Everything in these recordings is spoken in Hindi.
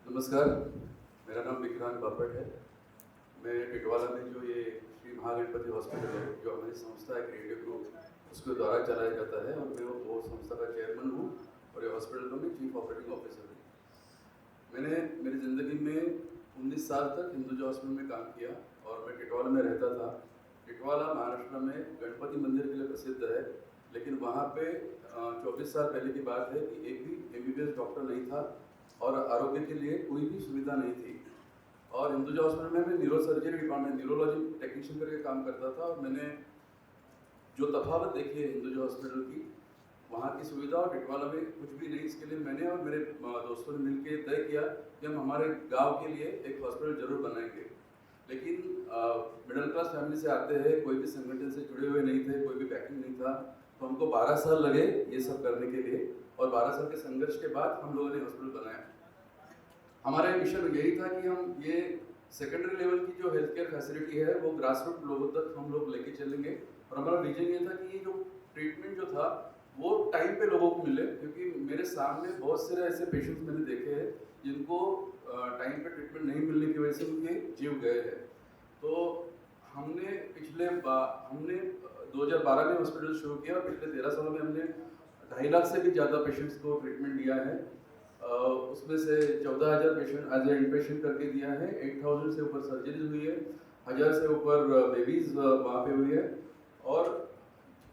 नमस्कार, मेरा नाम विक्रांत बापट है। मैं टिटवाला में जो ये श्री महागणपति हॉस्पिटल है, जो हमारी संस्था है क्रिएटिव ग्रुप, उसके द्वारा चलाया जाता है और मैं वो संस्था का चेयरमैन हूँ और ये हॉस्पिटल का मैं चीफ ऑपरेटिंग ऑफिसर हूँ। मैंने मेरी ज़िंदगी में 19 साल तक हिंदुजा हॉस्पिटल में काम किया और मैं टिटवाला में रहता था। टिटवाला महाराष्ट्र में गणपति मंदिर के लिए प्रसिद्ध है, लेकिन वहाँ पे 24 साल पहले की बात है कि एक भी MBBS डॉक्टर नहीं था और आरोग्य के लिए कोई भी सुविधा नहीं थी। और हिंदुजा हॉस्पिटल में मैं neuro surgery department neurology technician करके काम करता था और मैंने जो तफावत देखी है हिंदुजा हॉस्पिटल की, वहाँ की सुविधा और टिटवाला में कुछ भी नहीं। इसके लिए मैंने और मेरे दोस्तों ने मिलकर तय किया कि हम हमारे गांव के लिए एक हॉस्पिटल जरूर बनाएंगे। लेकिन मिडिल क्लास फैमिली से आते हैं, कोई भी संगठन से जुड़े हुए नहीं थे, कोई भी बैकिंग नहीं था, तो हमको 12 साल लगे ये सब करने के लिए और 12 साल के संघर्ष के बाद हम लोगों ने हॉस्पिटल बनाया। हमारा मिशन यही था कि हम ये सेकेंडरी लेवल की जो हेल्थ केयर फैसिलिटी है वो ग्रास रूट लोगों तक हम लोग लेके चलेंगे। और हमारा विजन ये था कि ये जो ट्रीटमेंट जो था वो टाइम पे लोगों को मिले, क्योंकि मेरे सामने बहुत सारे ऐसे पेशेंट्स मैंने देखे हैं जिनको टाइम पे ट्रीटमेंट नहीं मिलने की वजह से उनके जीव गए हैं। तो हमने 2012 में हॉस्पिटल शुरू किया और पिछले 13 सालों में हमने 2.5 लाख से भी ज़्यादा पेशेंट्स को ट्रीटमेंट दिया है। उसमें से 14,000 पेशेंट एज ए इनपेशेंट करके दिया है, 8,000 से ऊपर सर्जरीज हुई है, 1,000 से ऊपर बेबीज वहाँ पे हुई है। और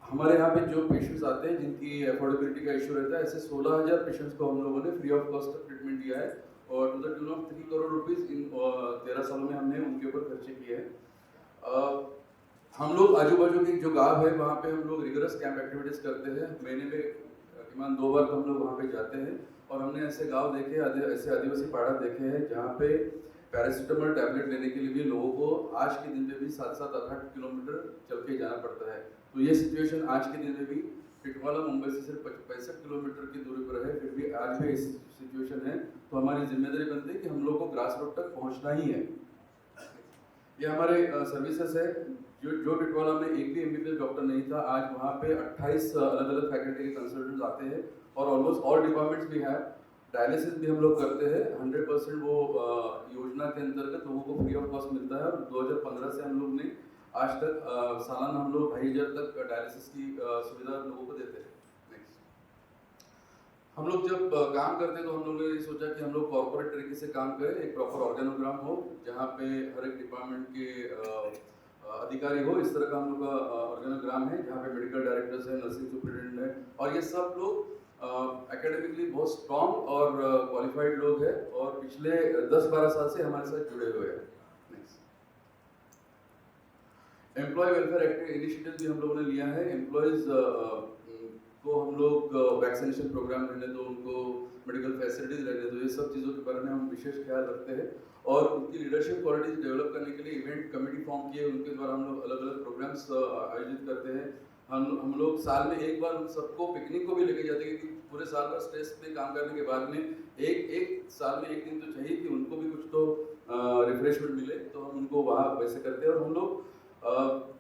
हमारे यहाँ पे जो पेशेंट्स आते हैं जिनकी अफोर्डेबिलिटी का इशू रहता है, ऐसे 16,000 पेशेंट्स को हम लोगों ने फ्री ऑफ कॉस्ट ट्रीटमेंट दिया है और to the tune of 3 crore rupees इन 13 सालों में हमने उनके ऊपर खर्चे किए हैं। हम लोग आजू बाजू की जो गाँव है वहाँ पे हम लोग रिगरस कैंप एक्टिविटीज़ करते हैं। महीने में करीबन 2 बार हम लोग वहाँ पे जाते हैं और हमने ऐसे गांव देखे, ऐसे आदिवासी पाड़ा देखे हैं जहाँ पे पैरासीटामोल टैबलेट लेने के लिए भी लोगों को आज के दिन में भी 7-7, 8-8 किलोमीटर चल के जाना पड़ता है। तो ये सिचुएशन आज के दिन में भी टिटवाला मुंबई से सिर्फ 65 किलोमीटर की दूरी पर है, फिर भी आज भी ऐसी सिचुएशन है। तो हमारी जिम्मेदारी बनती है कि हम लोग को ग्रास रूट तक पहुँचना ही है। ये हमारे सर्विसेज है। जो टिटवाला में एक भी MBBS डॉक्टर नहीं था, आज वहाँ पे 28 अलग अलग फैकल्टी के कंसल्टेंट्स आते हैं और ऑलमोस्ट ऑल डिपार्टमेंट्स भी हैं। डायलिसिस भी हम लोग करते हैं, 100% वो योजना के अंतर्गत लोगों को फ्री ऑफ कॉस्ट मिलता है। और 2015 से हम लोग ने आज तक सालाना हम लोग 2,500 तक डायलिसिस की सुविधा लोगों को देते हैं। हम लोग जब काम करते हैं तो हम लोगों ने ये सोचा कि हम लोग कॉर्पोरेट तरीके से काम करें, एक प्रॉपर ऑर्गेनोग्राम हो जहाँ पे हर एक डिपार्टमेंट के अधिकारी हो। इस तरह का हम लोग का ऑर्गेनोग्राम है जहाँ पे मेडिकल डायरेक्टर्स है, नर्सिंग सुपरिटेंडेंट है और ये सब लोग एकेडमिकली बहुत स्ट्रॉन्ग और क्वालिफाइड लोग हैं और पिछले 10-12 साल से हमारे साथ जुड़े हुए हैं। एम्प्लॉय वेलफेयर एक्ट इनिशिएटिव भी हम लोगों ने लिया है। एम्प्लॉयज़ को हम लोग वैक्सीनेशन प्रोग्राम रहने दो, उनको मेडिकल फैसिलिटीज रहने दो, ये सब चीज़ों के बारे में हम विशेष ख्याल रखते हैं। और उनकी लीडरशिप क्वालिटीज डेवलप करने के लिए इवेंट कमेटी फॉर्म किए, उनके द्वारा हम लोग अलग अलग प्रोग्राम्स आयोजित करते हैं। हम लोग साल में एक बार उन सबको पिकनिक को भी लेके जाते हैं, क्योंकि पूरे साल का स्ट्रेस पे काम करने के बाद में एक साल में एक दिन तो चाहिए कि उनको भी कुछ तो रिफ्रेशमेंट मिले। तो हम उनको वहाँ वैसे करते हैं और हम लोग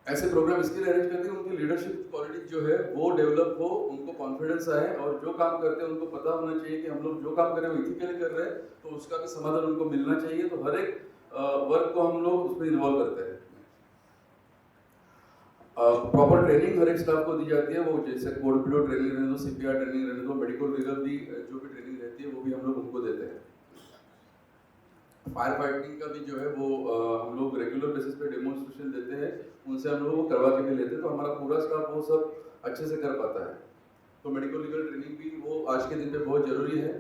ऐसे प्रोग्राम इसके लिए अरेंज करते हैं उनकी लीडरशिप क्वालिटी जो है वो डेवलप हो, उनको कॉन्फिडेंस आए और जो काम करते हैं उनको पता होना चाहिए कि हम लोग जो काम कर रहे हैं वो इथिकली कर रहे हैं, तो उसका भी समाधान उनको मिलना चाहिए। तो हर एक वर्क को हम लोग उसमें इन्वॉल्व करते हैं। प्रॉपर ट्रेनिंग हर एक स्टाफ को दी जाती है, वो जैसे कोड ब्लू ट्रेनिंग रहने दो, CPR ट्रेनिंग रहने दो, मेडिकल लीगल भी जो भी ट्रेनिंग रहती है वो भी हम लोग उनको देते हैं। फायर फाइटिंग का भी जो है वो हम लोग रेगुलर बेसिस पे डेमोन्स्ट्रेशन देते हैं, उनसे हम लोग वो करवा के भी लेते हैं। तो हमारा पूरा स्टाफ वो सब अच्छे से कर पाता है। तो मेडिकल लीगल ट्रेनिंग भी वो आज के दिन पे बहुत ज़रूरी है।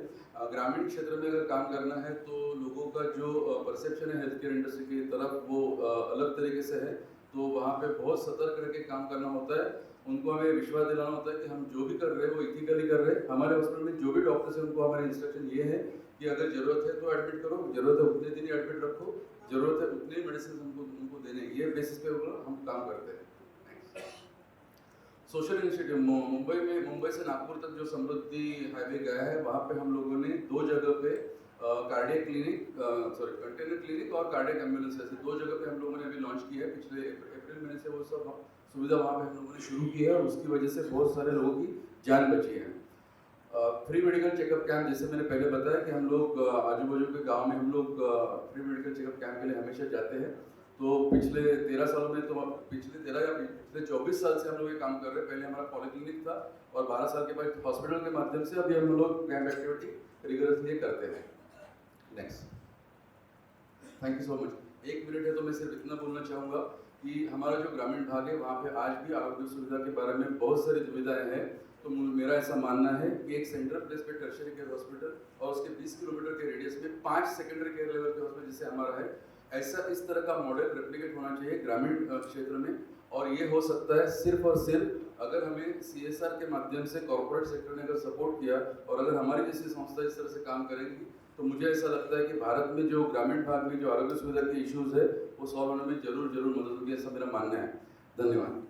ग्रामीण क्षेत्र में अगर काम करना है तो लोगों का जो परसेप्शन है हेल्थ केयर इंडस्ट्री की तरफ वो अलग तरीके से है, तो वहाँ पे बहुत सतर्क रह के काम करना होता है। उनको हमें विश्वास दिलाना होता है कि हम जो भी कर रहे हैं वो इथिकली कर रहे हैं। हमारे हॉस्पिटल में जो भी डॉक्टर्स हैं उनको हमारे इंस्ट्रक्शन ये है कि अगर ज़रूरत है तो एडमिट करो, ज़रूरत है उतने दिन ही एडमिट रखो, ज़रूरत है उतने मेडिसिन उनको देने, ये बेसिस पे हम काम करते हैं। सोशल इनिशिएटिव मुंबई से नागपुर तक जो समृद्धि हाईवे गया है, वहाँ पे हम लोगों ने 2 जगह पे कार्डियक क्लिनिक कंटेनर क्लिनिक और कार्डियक एम्बुलेंस, ऐसे 2 जगह पे हम लोगों ने अभी लॉन्च किया है। पिछले अप्रैल महीने से वो सब सुविधा वहाँ पे हम लोगों ने शुरू की है और उसकी वजह से बहुत सारे लोगों की जान बची है। फ्री मेडिकल चेकअप कैंप, जैसे मैंने पहले बताया कि हम लोग आजू बाजू के गांव में हम लोग फ्री मेडिकल चेकअप कैंप के लिए हमेशा जाते हैं। तो पिछले 13 सालों में, तो पिछले 13 या पिछले 24 साल से हम लोग ये काम कर रहे हैं। पहले हमारा पॉलिक्लिनिक था और 12 साल के बाद हॉस्पिटल के माध्यम से अभी हम लोग कैंप एक्टिविटी रिगरसली करते हैं। Next, thank you so much. 1 minute है तो मैं सिर्फ इतना बोलना चाहूँगा कि हमारा जो ग्रामीण भाग है वहाँ पे आज भी आरोग्य सुविधा के बारे में बहुत सारी दुविधाएं हैं। तो मेरा ऐसा मानना है कि एक सेंट्रल प्लेस पे टर्शियरी केयर हॉस्पिटल और उसके 20 किलोमीटर के रेडियस में 5 सेकेंडरी केयर लेवल के हॉस्पिटल जैसे हमारा है, ऐसा इस तरह का मॉडल रेप्लिकेट होना चाहिए ग्रामीण क्षेत्र में। और ये हो सकता है सिर्फ और सिर्फ अगर हमें CSR के माध्यम से कॉर्पोरेट सेक्टर ने अगर सपोर्ट किया और अगर हमारी जैसी संस्था इस तरह से काम करेंगी, तो मुझे ऐसा लगता है कि भारत में जो ग्रामीण भाग में जो आरोग्य सुविधा के इश्यूज है वो सॉल्व होने में जरूर मदद होगी, ऐसा मेरा मानना है। धन्यवाद।